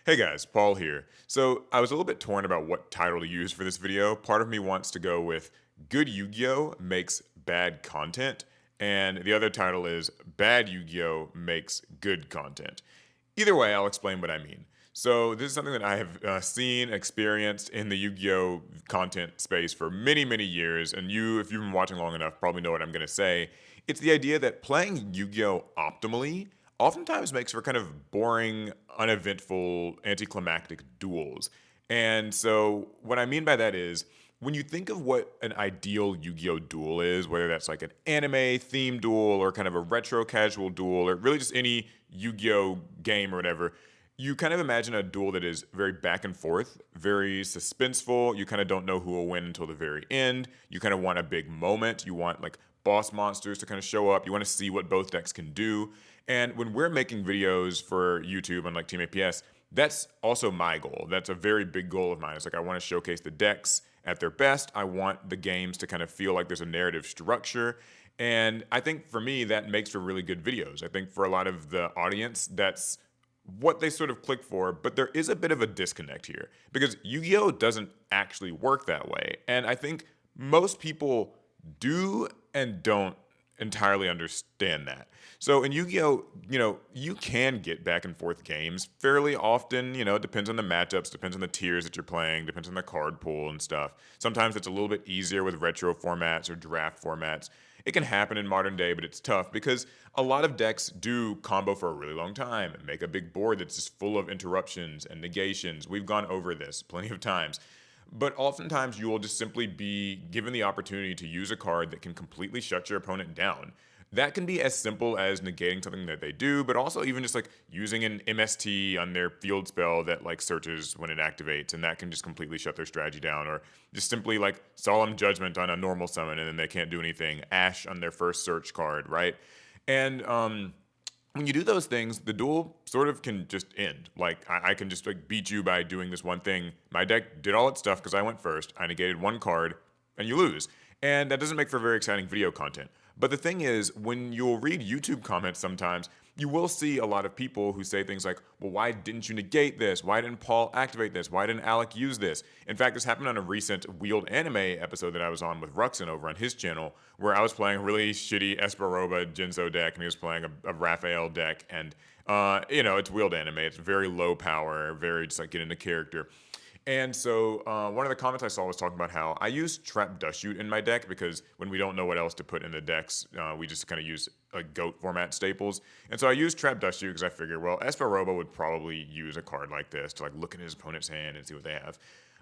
Hey guys, Paul here. So I was a little bit torn about what title to use for this video. Part of me wants to go with Good Yu-Gi-Oh! Makes bad content, and the other title is Bad Yu-Gi-Oh! Makes good content. Either way, I'll explain what I mean. So this is something that I have seen, experienced in the Yu-Gi-Oh! Content space for many, many years, and if you've been watching long enough, probably know what I'm going to say. It's the idea that playing Yu-Gi-Oh! Optimally oftentimes makes for kind of boring, uneventful, anticlimactic duels. And so, what I mean by that is, when you think of what an ideal Yu-Gi-Oh duel is, whether that's like an anime themed duel or kind of a retro casual duel or really just any Yu-Gi-Oh game or whatever, you kind of imagine a duel that is very back and forth, very suspenseful. You kind of don't know who will win until the very end. You kind of want a big moment. You want like boss monsters to kind of show up. You want to see what both decks can do. And when we're making videos for YouTube on like Team APS, that's also my goal. That's a very big goal of mine. It's like I want to showcase the decks at their best. I want the games to kind of feel like there's a narrative structure. And I think for me, that makes for really good videos. I think for a lot of the audience, that's what they sort of click for, but there is a bit of a disconnect here because Yu-Gi-Oh doesn't actually work that way. And I think most people do and don't entirely understand that. So in Yu-Gi-Oh, you can get back and forth games fairly often. It depends on the matchups, depends on the tiers that you're playing, depends on the card pool and stuff. Sometimes it's a little bit easier with retro formats or draft formats. It can happen in modern day, but it's tough because a lot of decks do combo for a really long time and make a big board that's just full of interruptions and negations. We've gone over this plenty of times. But oftentimes you will just simply be given the opportunity to use a card that can completely shut your opponent down. That can be as simple as negating something that they do, but also even just like using an MST on their field spell that like searches when it activates, and that can just completely shut their strategy down, or just simply like Solemn Judgment on a normal summon, and then they can't do anything. Ash on their first search card, right? And when you do those things, the duel sort of can just end. Like I can just like beat you by doing this one thing. My deck did all its stuff because I went first. I negated one card, and you lose. And that doesn't make for very exciting video content. But the thing is, when you'll read YouTube comments sometimes, you will see a lot of people who say things like, well, why didn't you negate this? Why didn't Paul activate this? Why didn't Alec use this? In fact, this happened on a recent Wheeled Anime episode that I was on with Ruxin over on his channel, where I was playing a really shitty Esperoba Jinzo deck, and he was playing a Raphael deck. And, it's Wheeled Anime. It's very low power, very just like get into character. And so one of the comments I saw was talking about how I use Trap Dust Shoot in my deck because when we don't know what else to put in the decks, we just kind of use like GOAT format staples. And so I use Trap Dust Shoot because I figured, well, Esperoba would probably use a card like this to like look at his opponent's hand and see what they have.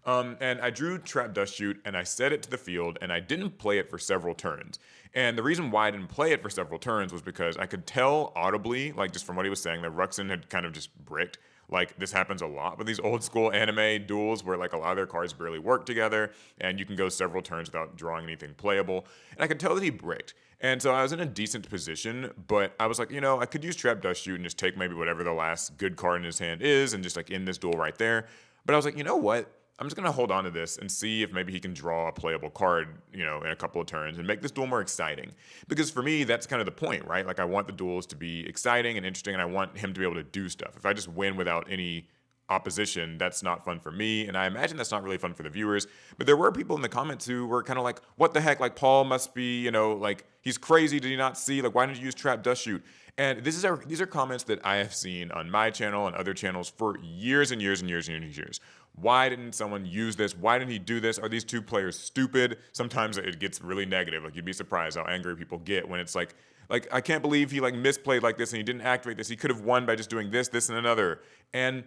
And I drew Trap Dust Shoot and I set it to the field and I didn't play it for several turns. And the reason why I didn't play it for several turns was because I could tell audibly, like just from what he was saying, that Ruxin had kind of just bricked. Like this happens a lot with these old school anime duels where like a lot of their cards barely work together and you can go several turns without drawing anything playable. And I could tell that he bricked. And so I was in a decent position, but I was like, I could use Trap Dust Shoot and just take maybe whatever the last good card in his hand is and just like end this duel right there. But I was like, you know what? I'm just gonna hold on to this and see if maybe he can draw a playable card, in a couple of turns and make this duel more exciting. Because for me, that's kind of the point, right? Like I want the duels to be exciting and interesting, and I want him to be able to do stuff. If I just win without any opposition, that's not fun for me, and I imagine that's not really fun for the viewers. But there were people in the comments who were kind of like, "What the heck? Like Paul must be, like he's crazy. Did he not see? Like why didn't you use Trap Dust Shoot?" And these are comments that I have seen on my channel and other channels for years and years and years and years. Why didn't someone use this? Why didn't he do this? Are these two players stupid? Sometimes it gets really negative. Like you'd be surprised how angry people get when it's like I can't believe he like misplayed like this and he didn't activate this. He could have won by just doing this, this, and another. And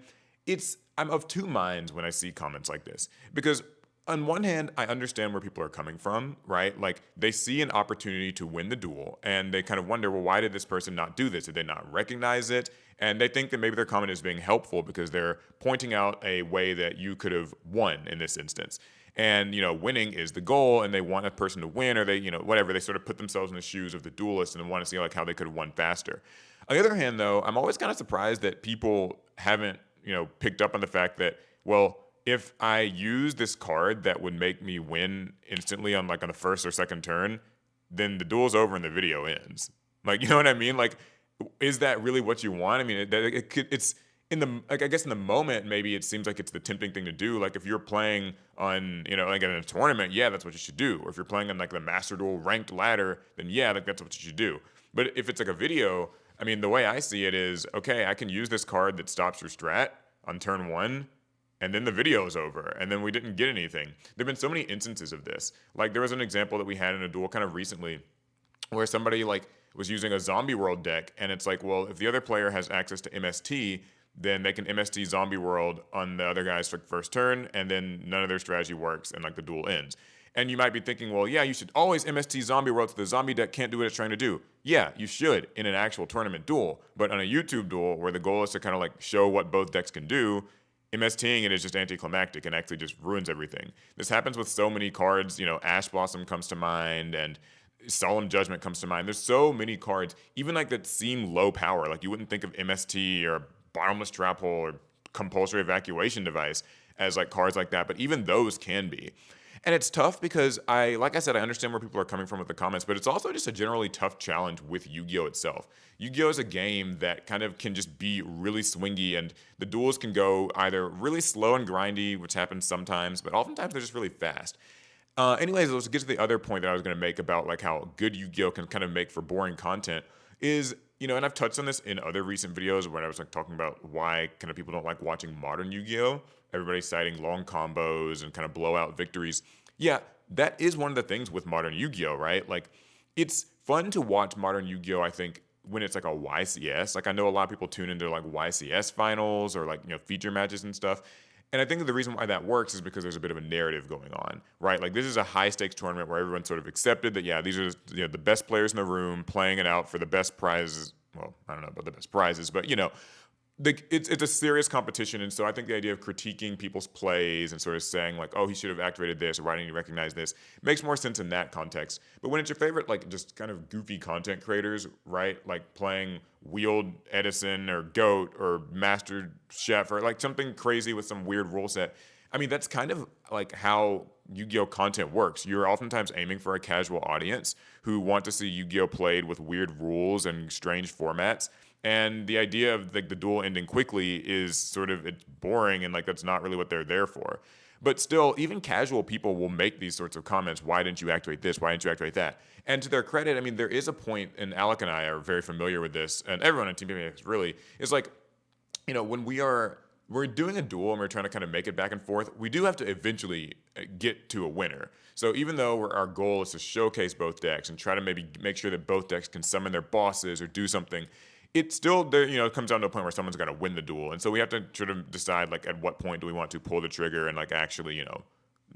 I'm of two minds when I see comments like this because on one hand, I understand where people are coming from, right? Like they see an opportunity to win the duel and they kind of wonder, well, why did this person not do this? Did they not recognize it? And they think that maybe their comment is being helpful because they're pointing out a way that you could have won in this instance. And, winning is the goal and they want a person to win or they, whatever. They sort of put themselves in the shoes of the duelist and want to see like how they could have won faster. On the other hand, though, I'm always kind of surprised that people haven't, picked up on the fact that, well, if I use this card that would make me win instantly on the first or second turn, then the duel's over and the video ends. Like, you know what I mean? Like, is that really what you want? I mean, in the like I guess in the moment maybe it seems like it's the tempting thing to do. Like if you're playing on like in a tournament, yeah, that's what you should do. Or if you're playing on like the Master Duel ranked ladder, then yeah, like that's what you should do. But if it's like a video, I mean, the way I see it is okay. I can use this card that stops your strat on turn one, and then the video is over, and then we didn't get anything. There've been so many instances of this. Like there was an example that we had in a duel kind of recently where somebody like was using a zombie world deck, and it's like, well, if the other player has access to MST, then they can MST zombie world on the other guy's first turn, and then none of their strategy works, and like the duel ends. And you might be thinking, well, yeah, you should always MST zombie world so the zombie deck can't do what it's trying to do. Yeah, you should in an actual tournament duel, but on a YouTube duel where the goal is to kind of like show what both decks can do, MSTing it is just anticlimactic and actually just ruins everything. This happens with so many cards. Ash Blossom comes to mind, and Solemn Judgment comes to mind. There's so many cards, even like that seem low power. Like you wouldn't think of MST or Bottomless Trap Hole or Compulsory Evacuation Device as like cards like that, but even those can be. And it's tough because like I said, I understand where people are coming from with the comments, but it's also just a generally tough challenge with Yu-Gi-Oh itself. Yu-Gi-Oh is a game that kind of can just be really swingy, and the duels can go either really slow and grindy, which happens sometimes, but oftentimes they're just really fast. Anyways, let's get to the other point that I was going to make about like how good Yu-Gi-Oh can kind of make for boring content is, and I've touched on this in other recent videos when I was like talking about why kind of people don't like watching modern Yu-Gi-Oh. Everybody's citing long combos and kind of blowout victories. Yeah, that is one of the things with modern Yu-Gi-Oh, right? Like it's fun to watch modern Yu-Gi-Oh, I think, when it's like a YCS. Like I know a lot of people tune into like YCS finals or like, feature matches and stuff. And I think that the reason why that works is because there's a bit of a narrative going on, right? Like this is a high stakes tournament where everyone sort of accepted that, yeah, these are the best players in the room playing it out for the best prizes. Well, I don't know about the best prizes, but it's a serious competition, and so I think the idea of critiquing people's plays and sort of saying like, oh, he should have activated this, or why didn't he recognize this, makes more sense in that context. But when it's your favorite, like just kind of goofy content creators, right, like playing Wheeled Edison or Goat or Master Chef or like something crazy with some weird rule set, I mean, that's kind of like how Yu-Gi-Oh content works. You're oftentimes aiming for a casual audience who want to see Yu-Gi-Oh played with weird rules and strange formats. And the idea of like the duel ending quickly is sort of it's boring, and like that's not really what they're there for. But still, even casual people will make these sorts of comments. Why didn't you activate this? Why didn't you activate that? And to their credit, I mean, there is a point, and Alec and I are very familiar with this, and everyone on Team PMX really is like, when we're doing a duel and we're trying to kind of make it back and forth, we do have to eventually get to a winner. So even though our goal is to showcase both decks and try to maybe make sure that both decks can summon their bosses or do something, it still there, it comes down to a point where someone's got to win the duel, and so we have to sort of decide like at what point do we want to pull the trigger and like actually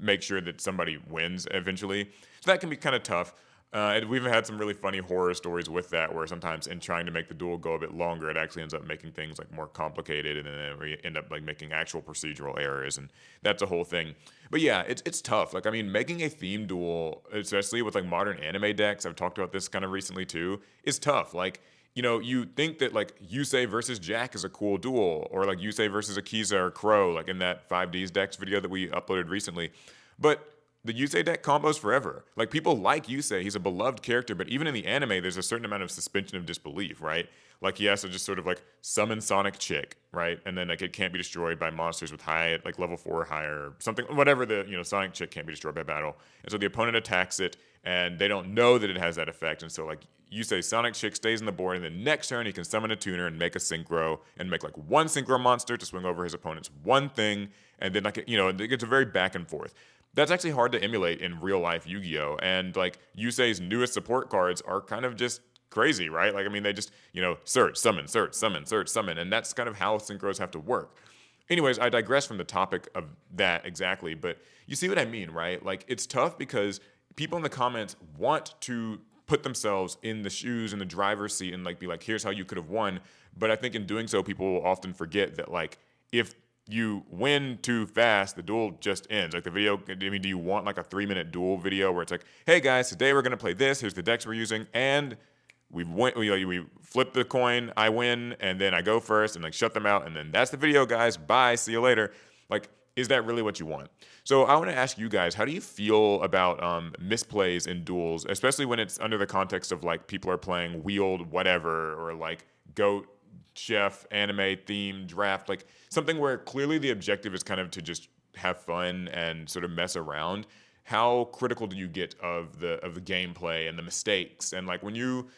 make sure that somebody wins eventually. So that can be kind of tough. And we've had some really funny horror stories with that, where sometimes in trying to make the duel go a bit longer, it actually ends up making things like more complicated, and then we end up like making actual procedural errors, and that's a whole thing. But yeah, it's tough. Like I mean, making a theme duel, especially with like modern anime decks, I've talked about this kind of recently too, is tough. Like you think that like Yusei versus Jack is a cool duel, or like Yusei versus Akiza or Crow, like in that 5Ds decks video that we uploaded recently. But the Yusei deck combos forever. Like people like Yusei, he's a beloved character, but even in the anime, there's a certain amount of suspension of disbelief, right? Like he has to just sort of like summon Sonic Chick, right? And then like it can't be destroyed by monsters with high like level 4 or higher, or something, whatever the Sonic Chick can't be destroyed by battle. And so the opponent attacks it, and they don't know that it has that effect. And so like Yusei Sonic Chick stays on the board, and then next turn he can summon a tuner and make a synchro and make like one synchro monster to swing over his opponent's one thing, and then like it gets a very back and forth. That's actually hard to emulate in real life Yu-Gi-Oh! And like Yusei's newest support cards are kind of just crazy, right? Like I mean, they just search, summon, search, summon, search, summon, and that's kind of how synchros have to work. Anyways, I digress from the topic of that exactly, but you see what I mean, right? Like it's tough because people in the comments want to put themselves in the shoes in the driver's seat and like be like, here's how you could have won. But I think in doing so, people will often forget that like if you win too fast, the duel just ends. Like the video, I mean, do you want like a 3-minute duel video where it's like, hey guys, today we're gonna play this. Here's the decks we're using, and we flip the coin, I win, and then I go first and like shut them out, and then that's the video, guys. Bye, see you later. Like, is that really what you want? So I want to ask you guys, how do you feel about misplays in duels, especially when it's under the context of like people are playing wheeled whatever or like goat chef, anime, theme, draft, like something where clearly the objective is kind of to just have fun and sort of mess around. How critical do you get of the gameplay and the mistakes, and like when you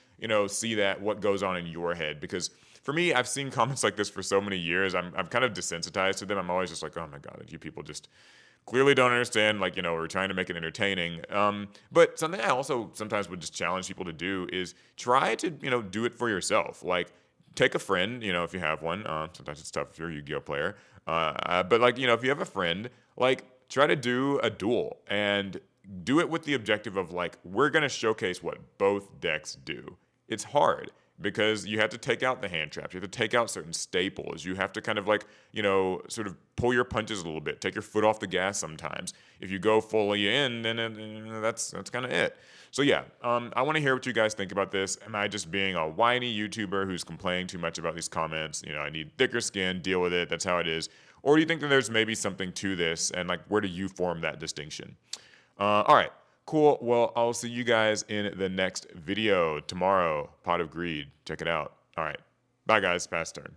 see that, what goes on in your head? Because for me, I've seen comments like this for so many years. I'm kind of desensitized to them. I'm always just like, oh my god, you people just clearly don't understand. Like, we're trying to make it entertaining. But something I also sometimes would just challenge people to do is try to do it for yourself. Like, take a friend, if you have one. Sometimes it's tough if you're a Yu-Gi-Oh player. But like, if you have a friend, like, try to do a duel and do it with the objective of like, we're gonna showcase what both decks do. It's hard because you have to take out the hand traps. You have to take out certain staples. You have to kind of like, sort of pull your punches a little bit, take your foot off the gas sometimes. If you go fully in, then that's kind of it. So yeah, I want to hear what you guys think about this. Am I just being a whiny YouTuber who's complaining too much about these comments? I need thicker skin, deal with it. That's how it is. Or do you think that there's maybe something to this, and like, where do you form that distinction? All right, cool. Well, I'll see you guys in the next video tomorrow. Pot of Greed. Check it out. All right. Bye, guys. Pass turn.